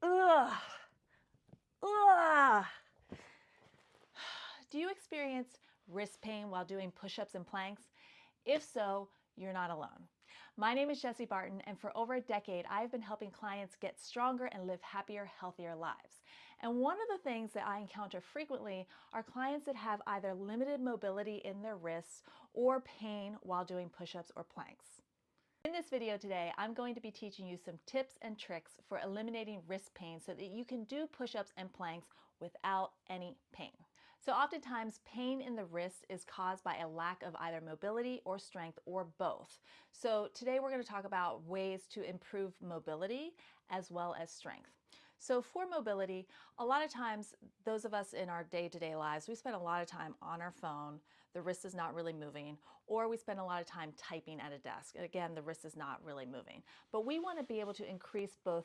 Ugh. Ugh. Do you experience wrist pain while doing push-ups and planks? If so, you're not alone. My name is Jessie Barton, and for over a decade, I've been helping clients get stronger and live happier, healthier lives. And one of the things that I encounter frequently are clients that have either limited mobility in their wrists or pain while doing push-ups or planks. In this video today, I'm going to be teaching you some tips and tricks for eliminating wrist pain so that you can do push-ups and planks without any pain. So oftentimes pain in the wrist is caused by a lack of either mobility or strength or both. So today we're going to talk about ways to improve mobility as well as strength. So for mobility, a lot of times those of us in our day-to-day lives, we spend a lot of time on our phone, the wrist is not really moving, or we spend a lot of time typing at a desk. Again, the wrist is not really moving. But we want to be able to increase both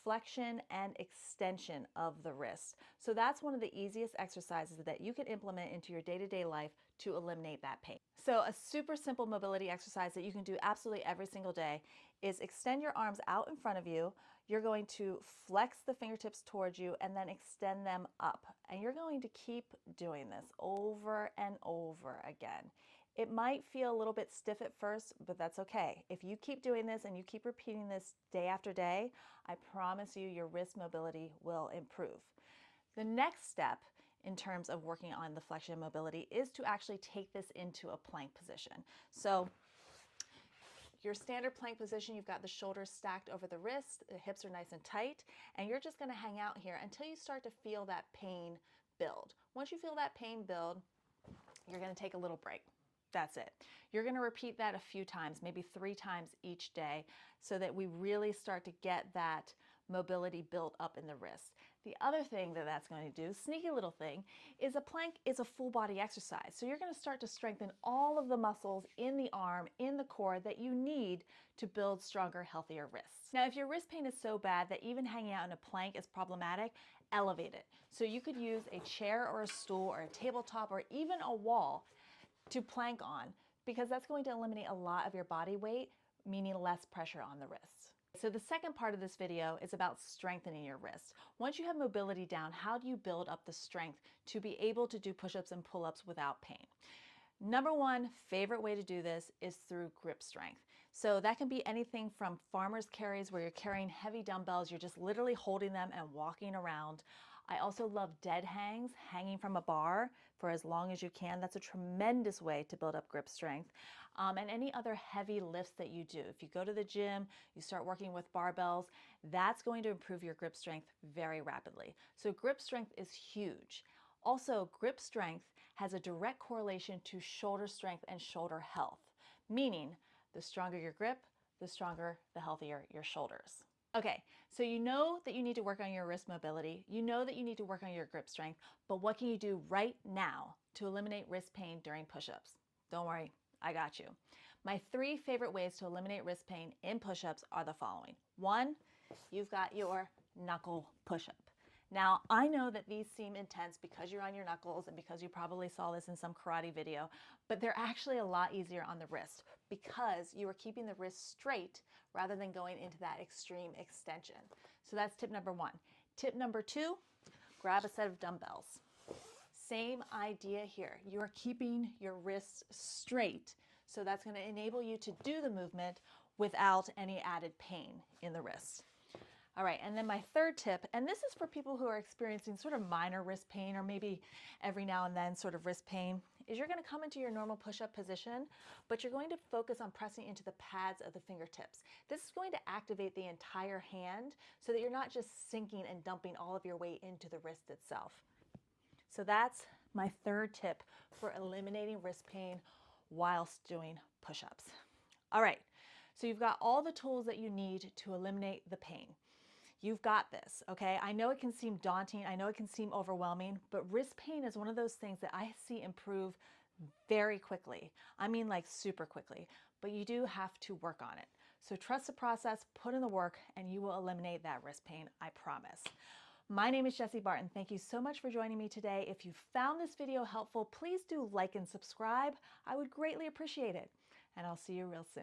flexion and extension of the wrist. So that's one of the easiest exercises that you can implement into your day-to-day life to eliminate that pain. So a super simple mobility exercise that you can do absolutely every single day is extend your arms out in front of you. You're going to flex the fingertips towards you and then extend them up. And you're going to keep doing this over and over again. It might feel a little bit stiff at first, but that's okay. If you keep doing this and you keep repeating this day after day, I promise you your wrist mobility will improve. The next step in terms of working on the flexion mobility is to actually take this into a plank position. So your standard plank position, you've got the shoulders stacked over the wrist, the hips are nice and tight, and you're just gonna hang out here until you start to feel that pain build. Once you feel that pain build, you're gonna take a little break. That's it. You're going to repeat that a few times, maybe 3 times each day, so that we really start to get that mobility built up in the wrist. The other thing that that's going to do, sneaky little thing, is a plank is a full body exercise. So you're going to start to strengthen all of the muscles in the arm, in the core that you need to build stronger, healthier wrists. Now, if your wrist pain is so bad that even hanging out in a plank is problematic, elevate it. So you could use a chair or a stool or a tabletop or even a wall to plank on, because that's going to eliminate a lot of your body weight, meaning less pressure on the wrists. So the second part of this video is about strengthening your wrists. Once you have mobility down, how do you build up the strength to be able to do push-ups and pull-ups without pain? Number one favorite way to do this is through grip strength. So that can be anything from farmer's carries where you're carrying heavy dumbbells, you're just literally holding them and walking around. I also love dead hangs, hanging from a bar for as long as you can. That's a tremendous way to build up grip strength. And any other heavy lifts that you do. If you go to the gym, you start working with barbells, that's going to improve your grip strength very rapidly. So grip strength is huge. Also, grip strength has a direct correlation to shoulder strength and shoulder health, meaning the stronger your grip, the stronger, the healthier your shoulders. Okay, so you know that you need to work on your wrist mobility, you know that you need to work on your grip strength, but what can you do right now to eliminate wrist pain during push-ups? Don't worry, I got you. My 3 favorite ways to eliminate wrist pain in push-ups are the following. 1, you've got your knuckle push-up. Now, I know that these seem intense because you're on your knuckles and because you probably saw this in some karate video, but they're actually a lot easier on the wrist because you are keeping the wrist straight rather than going into that extreme extension. So that's tip number 1. Tip number 2, grab a set of dumbbells. Same idea here. You are keeping your wrists straight, so that's going to enable you to do the movement without any added pain in the wrist. All right, and then my third tip, and this is for people who are experiencing sort of minor wrist pain or maybe every now and then sort of wrist pain, is you're going to come into your normal push-up position, but you're going to focus on pressing into the pads of the fingertips. This is going to activate the entire hand so that you're not just sinking and dumping all of your weight into the wrist itself. So that's my third tip for eliminating wrist pain whilst doing push-ups. All right, so you've got all the tools that you need to eliminate the pain. You've got this, okay? I know it can seem daunting, I know it can seem overwhelming, but wrist pain is one of those things that I see improve very quickly. I mean like super quickly, but you do have to work on it. So trust the process, put in the work, and you will eliminate that wrist pain, I promise. My name is Jessie Barton. Thank you so much for joining me today. If you found this video helpful, please do like and subscribe. I would greatly appreciate it. And I'll see you real soon.